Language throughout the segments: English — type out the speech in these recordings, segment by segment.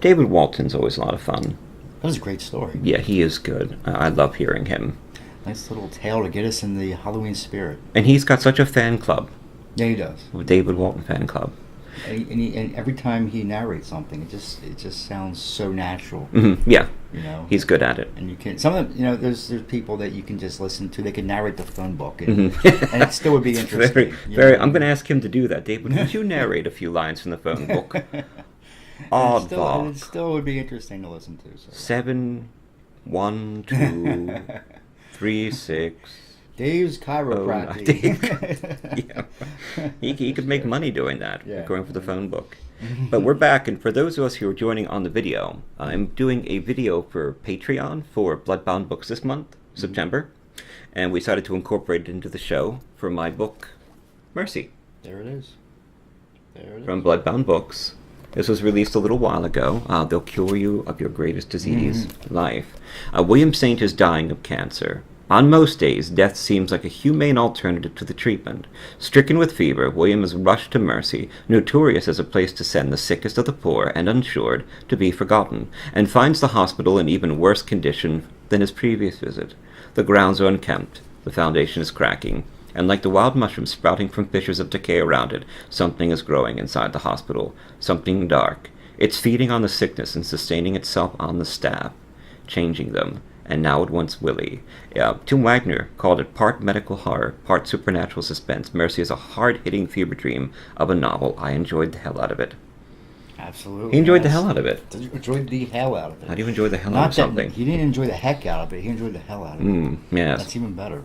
David Walton's always a lot of fun. That was a great story. Yeah, he is good. I love hearing him. Nice little tale to get us in the Halloween spirit. And he's got such a fan club. Yeah, he does. The David Walton fan club. And every time he narrates something, it just sounds so natural. Mm-hmm. Yeah, you know, he's good at it. And you can some of them, there's people that you can just listen to. They can narrate the phone book, and, Mm-hmm. and it still would be interesting. Very. I'm going to ask him to do that. David, would you narrate a few lines from the phone book? And it still would be interesting to listen to. So. 7, 1, 2, 3, 6. Dave's chiropractic. Yeah. He could make money doing that, going for the phone book. Mm-hmm. But we're back, and for those of us who are joining on the video, I'm doing a video for Patreon for Bloodbound Books this month, September, and we decided to incorporate it into the show for my book, Mercy. There it is. From Bloodbound Books. This was released a little while ago. They'll cure you of your greatest disease, life. William Saint is dying of cancer. On most days, death seems like a humane alternative to the treatment. Stricken with fever, William is rushed to Mercy, notorious as a place to send the sickest of the poor and uninsured to be forgotten, and finds the hospital in even worse condition than his previous visit. The grounds are unkempt, the foundation is cracking, and like the wild mushroom sprouting from fissures of decay around it, something is growing inside the hospital, something dark. It's feeding on the sickness and sustaining itself on the staff, changing them. And now it wants Willie. Tim Wagner called it part medical horror, part supernatural suspense. Mercy is a hard-hitting fever dream of a novel. I enjoyed the hell out of it. Absolutely. He enjoyed the hell out of it. Enjoyed the hell out of it. How do you enjoy the hell out of something? He didn't enjoy the heck out of it. He enjoyed the hell out of it. Yes. That's even better.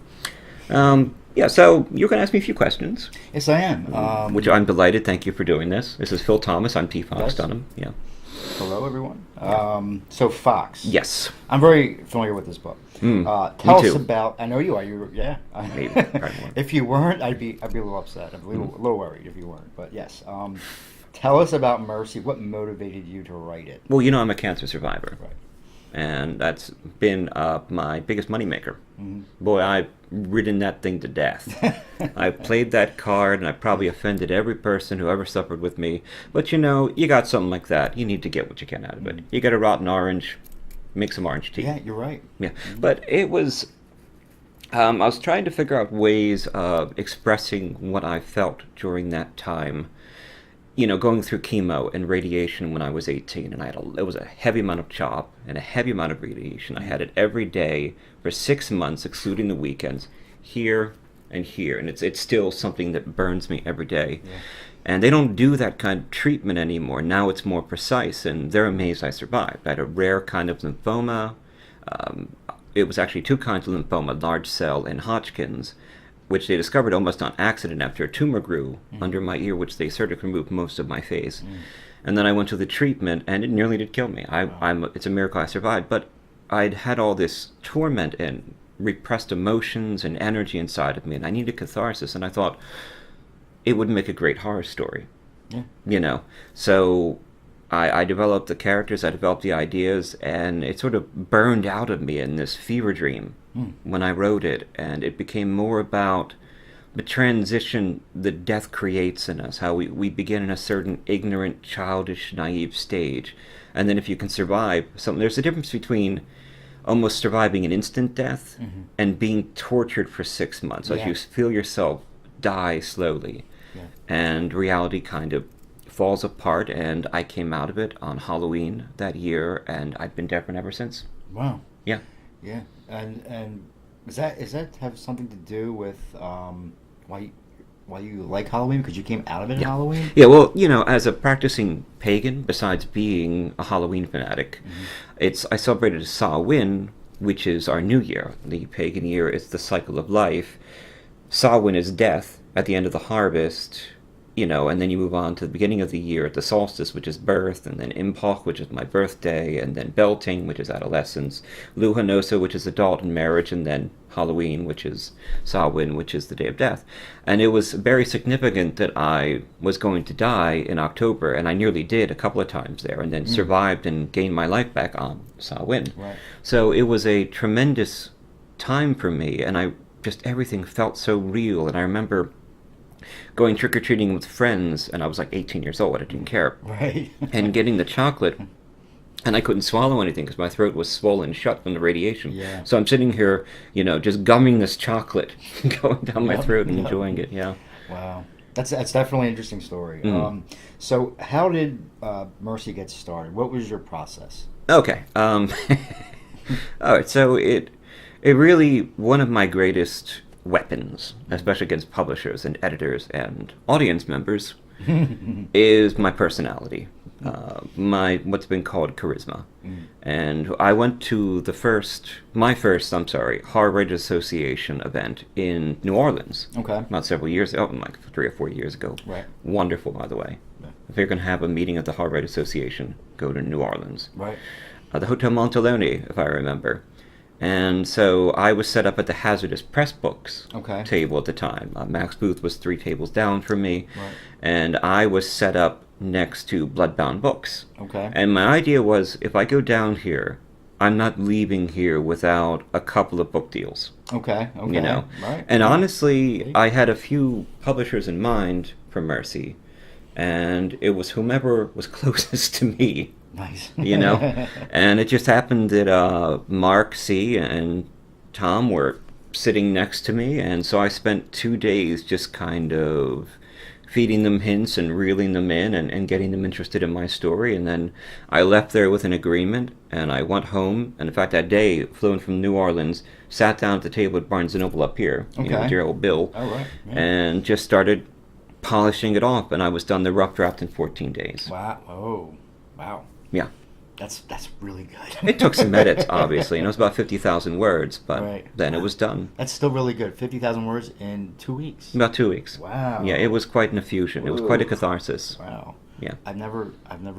So you're going to ask me a few questions. Yes, I am. Which I'm delighted. Thank you for doing this. This is Phil Thomas. I'm T. Fox Dunham. Yeah. Hello, everyone. So Fox. Yes. I'm very familiar with this book. Tell us about. I know you are. Maybe. If you weren't, I'd be a little upset. I'm a little worried if you weren't. But yes. Tell us about Mercy. What motivated you to write it? Well, I'm a cancer survivor. Right. And that's been my biggest moneymaker. Mm-hmm. Boy, I've ridden that thing to death. I've played that card, and I've probably offended every person who ever suffered with me. But you got something like that. You need to get what you can out of it. You got a rotten orange, make some orange tea. Yeah, you're right. Yeah, but it was... I was trying to figure out ways of expressing what I felt during that time. Going through chemo and radiation when I was 18, and it was a heavy amount of chop and a heavy amount of radiation. I had it every day for 6 months, excluding the weekends, here and here, and it's still something that burns me every day. Yeah. And they don't do that kind of treatment anymore. Now it's more precise, and they're amazed I survived. I had a rare kind of lymphoma. It was actually 2 kinds of lymphoma, large cell and Hodgkin's, which they discovered almost on accident after a tumor grew under my ear, which they surgically removed most of my face. And then I went to the treatment, and it nearly did kill me. It's a miracle I survived, but I'd had all this torment and repressed emotions and energy inside of me, and I needed catharsis, and I thought it would make a great horror story. Yeah. So I developed the characters, I developed the ideas, and it sort of burned out of me in this fever dream when I wrote it, and it became more about the transition that death creates in us, how we begin in a certain ignorant, childish, naive stage, and then if you can survive something, there's a difference between almost surviving an instant death and being tortured for 6 months, like you feel yourself die slowly, and reality kind of falls apart, and I came out of it on Halloween that year, and I've been different ever since. Wow. Yeah. Yeah. And does that have something to do with why you like Halloween? Because you came out of it in Halloween? Yeah, well, as a practicing pagan, besides being a Halloween fanatic, I celebrated Samhain, which is our new year. The pagan year is the cycle of life. Samhain is death at the end of the harvest, and then you move on to the beginning of the year at the solstice, which is birth, and then Impoch, which is my birthday, and then Belting, which is adolescence, Luhanosa, which is adult and marriage, and then Halloween, which is Samhain, which is the day of death. And it was very significant that I was going to die in October, and I nearly did a couple of times there, and then survived and gained my life back on Samhain. Right. So it was a tremendous time for me, and everything felt so real, and I remember going trick-or-treating with friends, and I was like 18 years old, I didn't care. Right. And getting the chocolate and I couldn't swallow anything because my throat was swollen shut from the radiation. Yeah. So I'm sitting here, just gumming this chocolate, going down my Yep. throat and Yep. enjoying it. Yeah. Wow. That's definitely an interesting story. Mm. So how did Mercy get started? What was your process? Okay. All right. So it really one of my greatest weapons, especially against publishers and editors and audience members, is my personality, my what's been called charisma. Mm. And I went to my first, I'm sorry, Horror Writers Association event in New Orleans. Okay. Not several years ago, like 3 or 4 years ago. Right. Wonderful, by the way. Yeah. If you're going to have a meeting of the Horror Writers Association, go to New Orleans. Right. The Hotel Montaloni, if I remember. And so I was set up at the Hazardous Press Books Okay. table at the time. Max Booth was 3 tables down from me, Right. and I was set up next to Bloodbound Books. Okay. And my idea was, if I go down here, I'm not leaving here without a couple of book deals. Okay. Okay. You know? Right. And honestly, Great. I had a few publishers in mind for Mercy, and it was whomever was closest to me. Nice. And it just happened that Mark C. and Tom were sitting next to me, and so I spent 2 days just kind of feeding them hints and reeling them in and getting them interested in my story, and then I left there with an agreement, and I went home, and in fact that day, flew in from New Orleans, sat down at the table at Barnes & Noble up here, Okay. dear old Bill, All right. Yeah. and just started polishing it off, and I was done the rough draft in 14 days. Wow. Oh. Wow. Yeah. That's really good. It took some edits, obviously. It was about 50,000 words, but Right. then it was done. That's still really good. 50,000 words in 2 weeks. About 2 weeks. Wow. Yeah, it was quite an effusion. It was quite a Ooh. catharsis. Wow. Yeah. I've never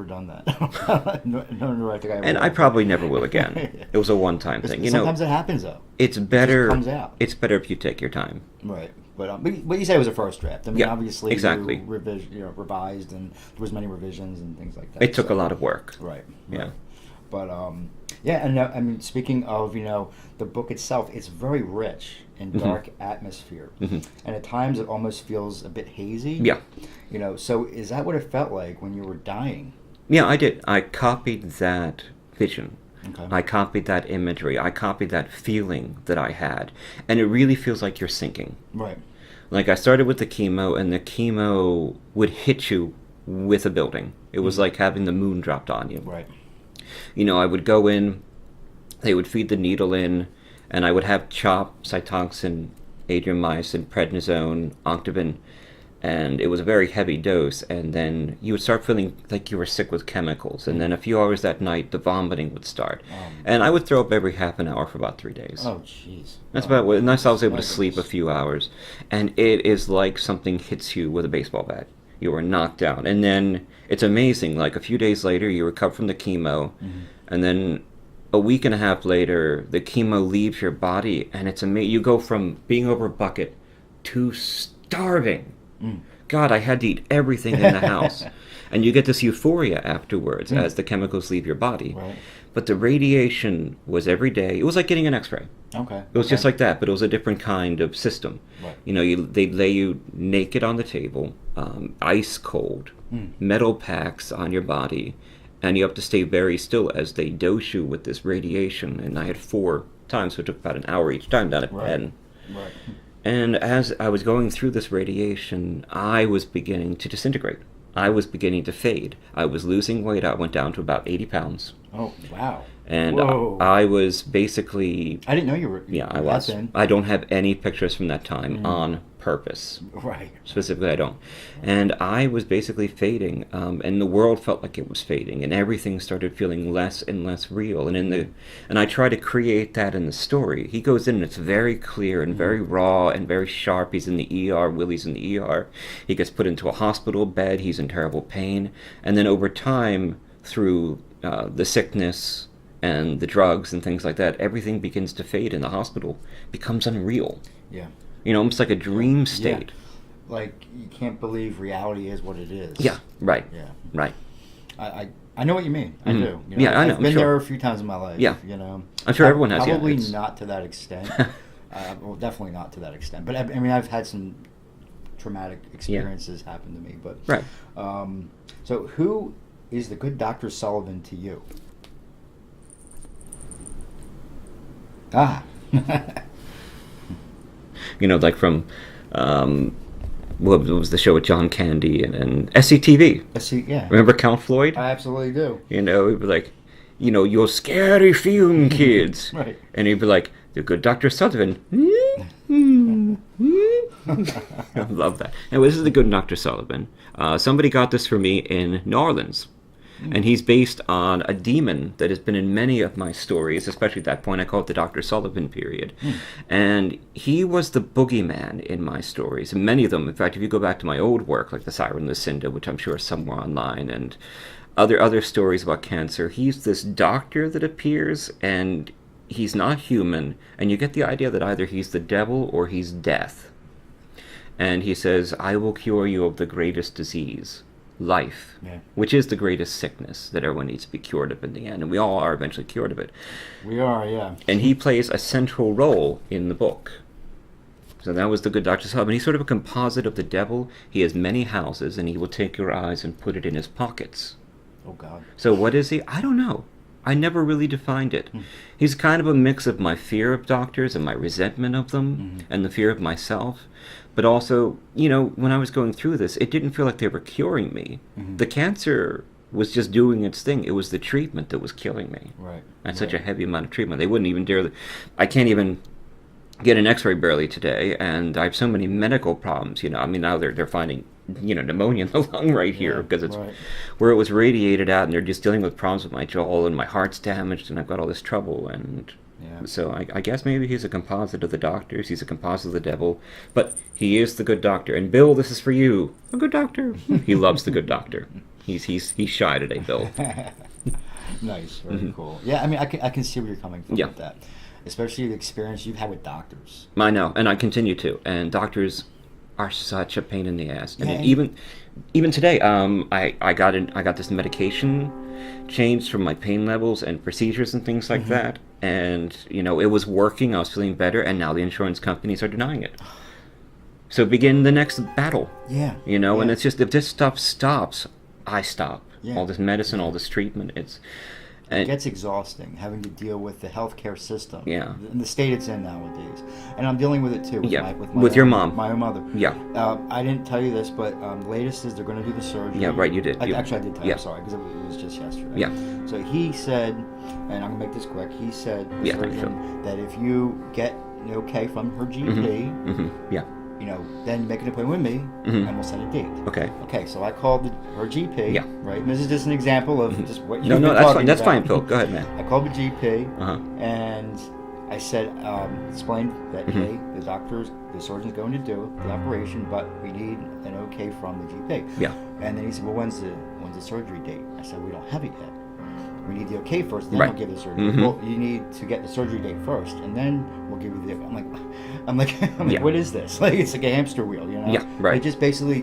done that. no, I think I And will. I probably never will again. It was a one-time thing. Sometimes it happens though. It's better. comes out. It's better if you take your time. Right. But you say it was a first draft. I mean, Yeah, obviously exactly. you revised, and there was many revisions and things like that. It took so- a lot of work. Right. Yeah. Right. But yeah, and I mean, speaking of the book itself, it's very rich in dark atmosphere, Mhm. and at times it almost feels a bit hazy. Yeah. So is that what it felt like when you were dying? Yeah, I did. I copied that vision. Okay. I copied that imagery. I copied that feeling that I had. And it really feels like you're sinking. Right. Like I started with the chemo, and the chemo would hit you with a building. It was like having the moon dropped on you. Right. I would go in, they would feed the needle in, and I would have CHOP, Cytoxin, Adriamycin, Prednisone, Octavin, and it was a very heavy dose, and then you would start feeling like you were sick with chemicals, and then a few hours that night, the vomiting would start. And I would throw up every half an hour for about 3 days. Oh, jeez. That's about what, unless I was able My to sleep a goodness. few hours. And it is like something hits you with a baseball bat. You are knocked down. And then it's amazing. Like a few days later, you recover from the chemo. And then a week and a half later, the chemo leaves your body. And it's amazing. You go from being over a bucket to starving. God, I had to eat everything in the house. And you get this euphoria afterwards as the chemicals leave your body. Right. But the radiation was every day. It was like getting an x-ray. Okay. It was just like that, but it was a different kind of system. Right. They'd lay you naked on the table, ice cold, metal packs on your body, and you have to stay very still as they dose you with this radiation. And I had 4 times, so it took about an hour each time down at Right. bed. Right. And as I was going through this radiation, I was beginning to disintegrate. I was beginning to fade. I was losing weight. I went down to about 80 pounds. Oh, wow. And Whoa. I was basically... I didn't know you were. Yeah, I that was. thin. I don't have any pictures from that time on purpose. Right. Specifically, I don't. And I was basically fading, and the world felt like it was fading, and everything started feeling less and less real. And I try to create that in the story. He goes in, and it's very clear and very raw and very sharp. He's in the ER. Willie's in the ER. He gets put into a hospital bed. He's in terrible pain. And then over time, through the sickness and the drugs and things like that, everything begins to fade in the hospital, becomes unreal. Yeah. Almost like a dream state. Like you can't believe reality is what it is. Yeah, right. Yeah. Right. I know what you mean. I do. Yeah, I know, I've been sure. there a few times in my life. Yeah. You know. I'm sure everyone has, yeah, Probably it's- not to that extent. Well, definitely not to that extent. But I mean, I've had some traumatic experiences happen to me. But Right. So who is the good Dr. Sullivan to you? Ah. Like from what was the show with John Candy and SCTV? I see. Yeah. Remember Count Floyd? I absolutely do. He'd be like, you're scary film kids. Right. And he'd be like, the good Dr. Sullivan. I love that. Anyway, this is the good Dr. Sullivan. Somebody got this for me in New Orleans. And he's based on a demon that has been in many of my stories, especially at that point. I call it the Dr. Sullivan period. And he was the boogeyman in my stories. And many of them, in fact, if you go back to my old work, like The Siren Lucinda, which I'm sure is somewhere online, and other stories about cancer, he's this doctor that appears, and he's not human. And you get the idea that either he's the devil or he's death. And he says, I will cure you of the greatest disease, life, which is the greatest sickness that everyone needs to be cured of in the end, and we all are eventually cured of it. We are, yeah. And he plays a central role in the book. So that was the good Dr. Sullivan. He's sort of a composite of the devil. He has many houses, and he will take your eyes and put it in his pockets. Oh, God. So what is he? I don't know. I never really defined it. He's kind of a mix of my fear of doctors and my resentment of them, and the fear of myself. But also, when I was going through this, it didn't feel like they were curing me. The cancer was just doing its thing. It was the treatment that was killing me. Right. And such a heavy amount of treatment. They wouldn't even dare. I can't even get an x-ray barely today, and I have so many medical problems. Now they're finding pneumonia in the lung right here because it's where it was radiated at, and they're just dealing with problems with my jaw, and my heart's damaged, and I've got all this trouble. And so I guess maybe he's a composite of the doctors. He's a composite of the devil, but he is the good doctor. And Bill, this is for you, a good doctor. He loves the good doctor. He's shy today, Bill. Nice, very cool. Yeah, I can see where you're coming from with that, especially the experience you've had with doctors. I know, and I continue to. And doctors are such a pain in the ass. Yeah. And even today, I got this medication changed from my pain levels and procedures and things like that. And it was working. I was feeling better, and now the insurance companies are denying it. So begin the next battle. Yeah. And it's just, if this stuff stops, I stop. Yeah. All this medicine, all this treatment, it gets exhausting having to deal with the healthcare system. Yeah. And the state it's in nowadays. And I'm dealing with it too. With your mom. My own mother. Yeah. I didn't tell you this, but the latest is they're going to do the surgery. Yeah, right, you did. Actually, I did tell you, sorry, because it was just yesterday. Yeah. So he said, and I'm going to make this quick, he said, the surgeon, that if you get an okay from her GP, then make an appointment with me, and we'll set a date. Okay, so I called her GP, right? And this is just an example of just what you've been talking about. That's fine, Phil. Go ahead, man. I called the GP, and I said, explained that, hey, the surgeon's going to do the operation, but we need an okay from the GP. Yeah. And then he said, well, when's the surgery date? I said, we don't have it yet. We need the okay first, then we'll give the surgery. Well, you need to get the surgery date first, and then we'll give you the. I'm like, what is this? Like, it's like a hamster wheel, Yeah, right. It just basically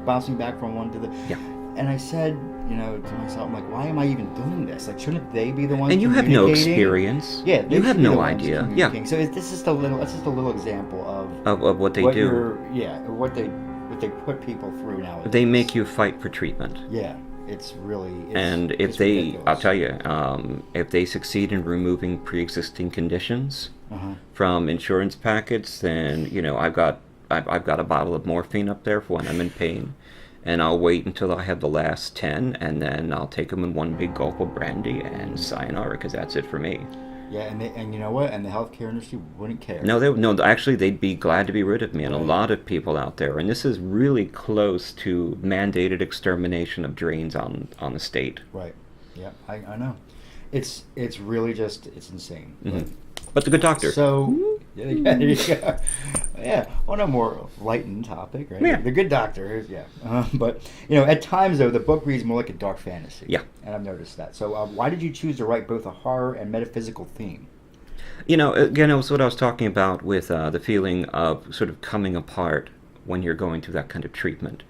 bouncing back from one to the. Yeah. And I said, to myself, I'm like, why am I even doing this? Like, shouldn't they be the ones? And you have no experience. Yeah, you have no idea. Yeah. So this is that's just a little example of what they do. What they put people through nowadays. They make you fight for treatment. Yeah. It's really... and if they, I'll tell you, if they succeed in removing pre-existing conditions from insurance packets, then, I've got a bottle of morphine up there for when I'm in pain. And I'll wait until I have the last 10, and then I'll take them in one big gulp of brandy and sayonara, because that's it for me. Yeah, and you know what? And the healthcare industry wouldn't care. No, actually, they'd be glad to be rid of me, and a lot of people out there. And this is really close to mandated extermination of drains on the state. Right. Yeah, I know. It's really just, it's insane. But the good doctor. So, there you go. Yeah, on a more lightened topic, right? Yeah. The good doctor is, but, at times, though, the book reads more like a dark fantasy. Yeah. And I've noticed that. So, why did you choose to write both a horror and metaphysical theme? Again, it was what I was talking about with the feeling of sort of coming apart when you're going through that kind of treatment.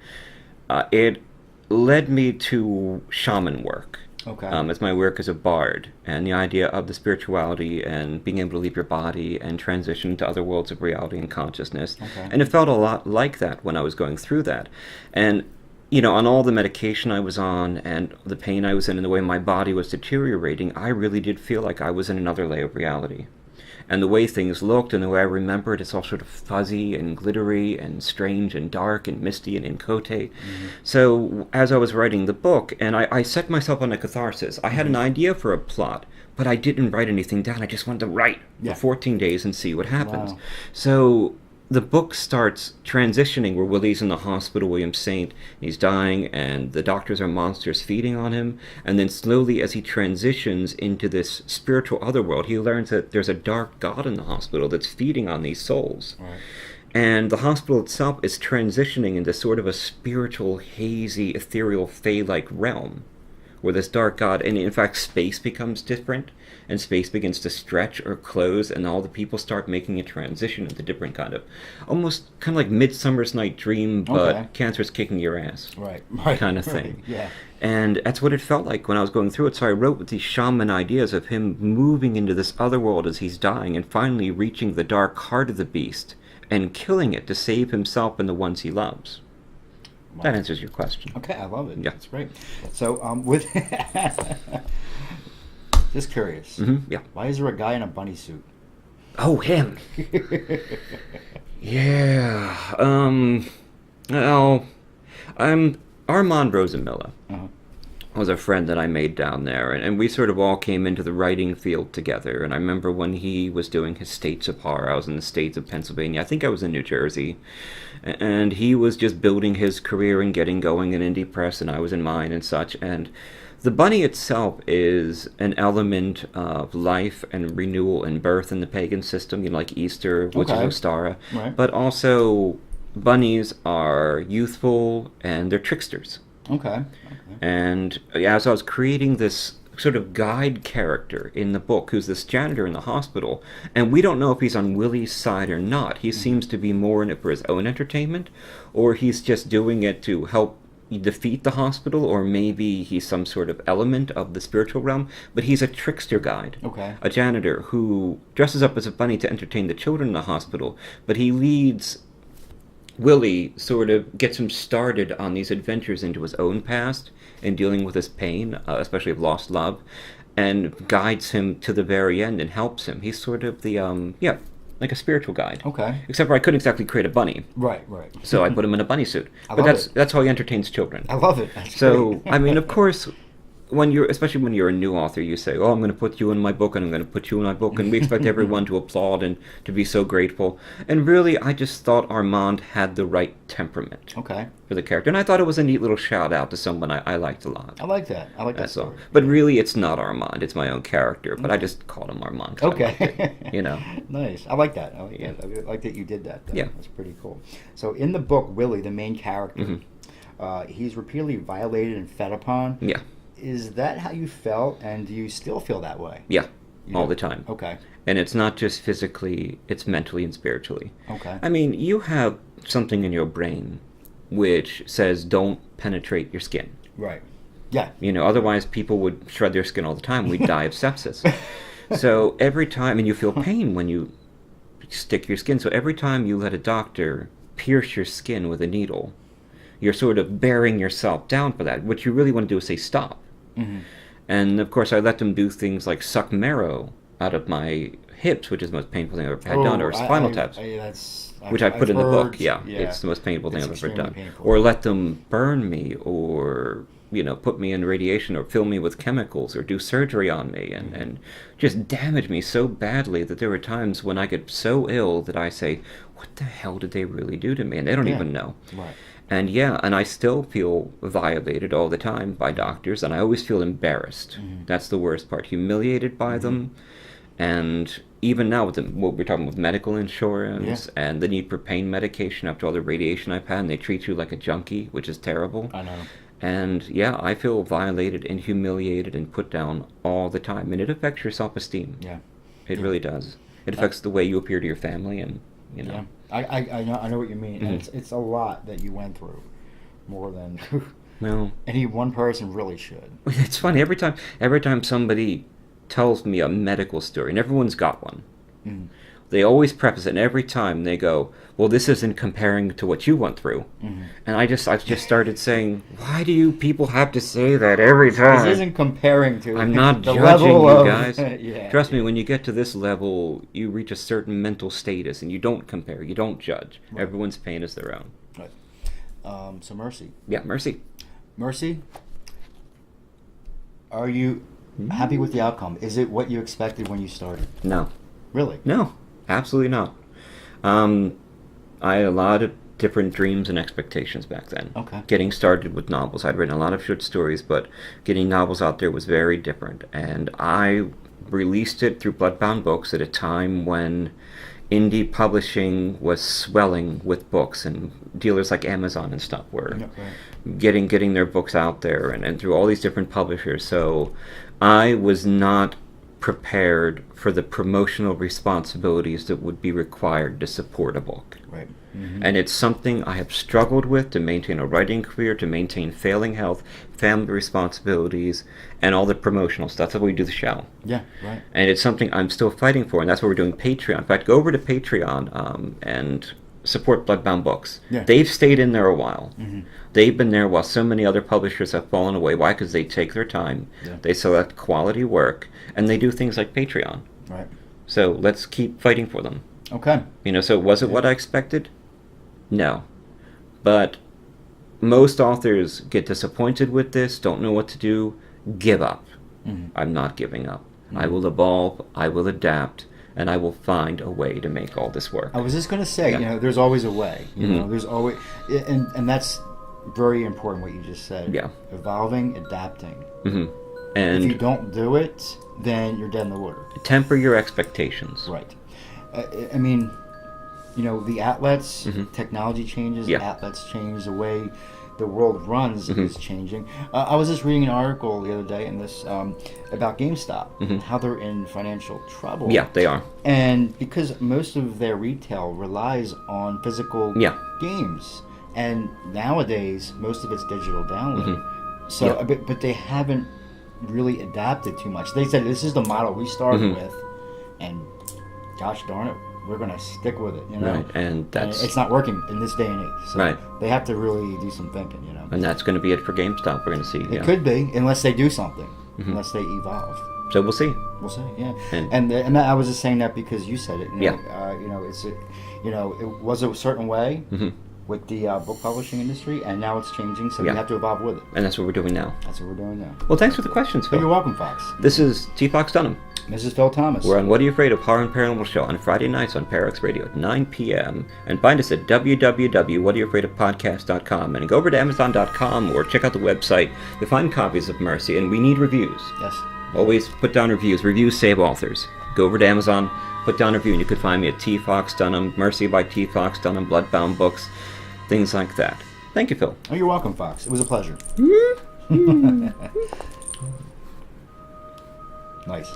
It led me to shaman work. Okay. As my work as a bard, and the idea of the spirituality and being able to leave your body and transition to other worlds of reality and consciousness. Okay. And it felt a lot like that when I was going through that. And, on all the medication I was on and the pain I was in and the way my body was deteriorating, I really did feel like I was in another layer of reality. And the way things looked and the way I remember it, it's all sort of fuzzy and glittery and strange and dark and misty and incote. So as I was writing the book, and I set myself on a catharsis, I had an idea for a plot, but I didn't write anything down. I just wanted to write for 14 days and see what happens. Wow. So the book starts transitioning where Willie's in the hospital, William Saint, he's dying, and the doctors are monsters feeding on him. And then slowly, as he transitions into this spiritual otherworld, he learns that there's a dark god in the hospital that's feeding on these souls. Right. And the hospital itself is transitioning into sort of a spiritual, hazy, ethereal, fae-like realm, where this dark god, and in fact space becomes different, and space begins to stretch or close, and all the people start making a transition into different almost kind of like Midsummer's Night Dream, but cancer's kicking your ass, right, kind of thing. Yeah. And that's what it felt like when I was going through it. So I wrote with these shaman ideas of him moving into this other world as he's dying, and finally reaching the dark heart of the beast and killing it to save himself and the ones he loves. Wow. That answers your question. Okay, I love it. Yeah. That's great. So, with just curious. Yeah. Why is there a guy in a bunny suit? Oh, him. Yeah. Well, I'm Armand Rosenmiller. Was a friend that I made down there, and we sort of all came into the writing field together. And I remember when he was doing his States of Horror, I was in the states of Pennsylvania. I think I was in New Jersey, and he was just building his career and getting going in indie press, and I was in mine and such. And the bunny itself is an element of life and renewal and birth in the pagan system, like Easter, which is Ostara. Right. But also, bunnies are youthful and they're tricksters. Okay. And as I was creating this sort of guide character in the book, who's this janitor in the hospital, and we don't know if he's on Willie's side or not. He seems to be more in it for his own entertainment, or he's just doing it to help defeat the hospital, or maybe he's some sort of element of the spiritual realm, but he's a trickster guide. A janitor who dresses up as a bunny to entertain the children in the hospital, but he leads Willie, sort of gets him started on these adventures into his own past and dealing with his pain, especially of lost love, and guides him to the very end and helps him. He's sort of the, like a spiritual guide. Except for I couldn't exactly create a bunny. Right. So I put him in a bunny suit. But that's how he entertains children. I love it. That's so, great. I mean, of course, especially when you're a new author, you say, I'm going to put you in my book, and I'm going to put you in my book, and we expect everyone to applaud and to be so grateful. And really, I just thought Armand had the right temperament for the character. And I thought it was a neat little shout out to someone I liked a lot. I like that. That's all. But really, it's not Armand. It's my own character. But I just called him Armand. I liked it, Nice. I like that. I like that you did that, though. Yeah. That's pretty cool. So in the book, Willie, the main character, he's repeatedly violated and fed upon. Yeah. Is that how you felt, and do you still feel that way? Yeah, all the time. Okay. And it's not just physically, it's mentally and spiritually. Okay. I mean, you have something in your brain which says don't penetrate your skin. Right. Yeah. Otherwise people would shred their skin all the time. We'd die of sepsis. So every time, and you feel pain when you stick your skin. So every time you let a doctor pierce your skin with a needle, you're sort of bearing yourself down for that. What you really want to do is say stop. And of course I let them do things like suck marrow out of my hips, which is the most painful thing I've ever had done, or spinal taps, which I put in the book. Yeah, it's the most painful thing I've ever done. Painful. Or let them burn me, or put me in radiation, or fill me with chemicals, or do surgery on me, and just damage me so badly that there were times when I get so ill that I say, what the hell did they really do to me? And they don't even know. Right. And and I still feel violated all the time by doctors, and I always feel embarrassed. That's the worst part. Humiliated by them. And even now, with what we're talking with medical insurance and the need for pain medication after all the radiation I've had, and they treat you like a junkie, which is terrible. I know. And I feel violated and humiliated and put down all the time. And it affects your self-esteem. Yeah. It really does. It affects the way you appear to your family, and, Yeah. I know what you mean. And it's a lot that you went through, more than any one person really should. It's funny, every time somebody tells me a medical story, and everyone's got one, They always preface it, and every time they go, well, this isn't comparing to what you went through. Mm-hmm. And I've just started saying, why do you people have to say that every time? This isn't comparing to. I'm not the judging level you of, guys. Yeah. Trust me, when you get to this level, you reach a certain mental status, and you don't compare, you don't judge. Right. Everyone's pain is their own. Right. So Mercy. Yeah, Mercy. Mercy, are you happy with the outcome? Is it what you expected when you started? No. Really? No, absolutely not. I had a lot of different dreams and expectations back then. Okay. Getting started with novels. I'd written a lot of short stories, but getting novels out there was very different. And I released it through Bloodbound Books at a time when indie publishing was swelling with books, and dealers like Amazon and stuff were getting their books out there, and through all these different publishers. So I was not prepared for the promotional responsibilities that would be required to support a book. Right. Mm-hmm. And it's something I have struggled with to maintain a writing career, to maintain failing health, family responsibilities, and all the promotional stuff. That's how we do the show. Yeah, right. And it's something I'm still fighting for, and that's why we're doing Patreon. In fact, go over to Patreon and support Bloodbound Books. Yeah. They've stayed in there a while. Mm-hmm. They've been there while so many other publishers have fallen away. Why? Because they take their time, they select quality work, and they do things like Patreon. Right. So let's keep fighting for them. Okay. So was it what I expected? No. But most authors get disappointed with this, don't know what to do, give up. Mm-hmm. I'm not giving up. Mm-hmm. I will evolve, I will adapt, and I will find a way to make all this work. I was just going to say, there's always a way. You know, there's always, and that's very important what you just said. Yeah. Evolving, adapting. Mm-hmm. And if you don't do it, then you're dead in the water. Temper your expectations. Right. I mean, the outlets, technology changes, outlets change, the way the world runs is changing. I was just reading an article the other day in this about GameStop, how they're in financial trouble. Yeah, they are. And because most of their retail relies on physical games, and nowadays most of it's digital download. So, but they haven't really adapted too much. They said this is the model we started with, and gosh darn it, we're going to stick with it, Right, and it's not working in this day and age. So they have to really do some thinking, And that's going to be it for GameStop. We're going to see. It could be, unless they do something, unless they evolve. So we'll see. We'll see, yeah. And I was just saying that because you said it. It was a certain way with the book publishing industry, and now it's changing, so you have to evolve with it. And that's what we're doing now. That's what we're doing now. Well, thanks for the questions, Phil. You're welcome, Fox. This is T. Fox Dunham. This is Phil Thomas. We're on What Are You Afraid of? Horror and Paranormal Show on Friday nights on Parax Radio at 9 p.m. And find us at www.whatayouafraidofpodcast.com. And go over to Amazon.com or check out the website to find copies of Mercy. And we need reviews. Yes. Always put down reviews. Reviews save authors. Go over to Amazon, put down a review, and you could find me at T. Fox Dunham, Mercy by T. Fox Dunham, Bloodbound Books, things like that. Thank you, Phil. Oh, you're welcome, Fox. It was a pleasure. Nice.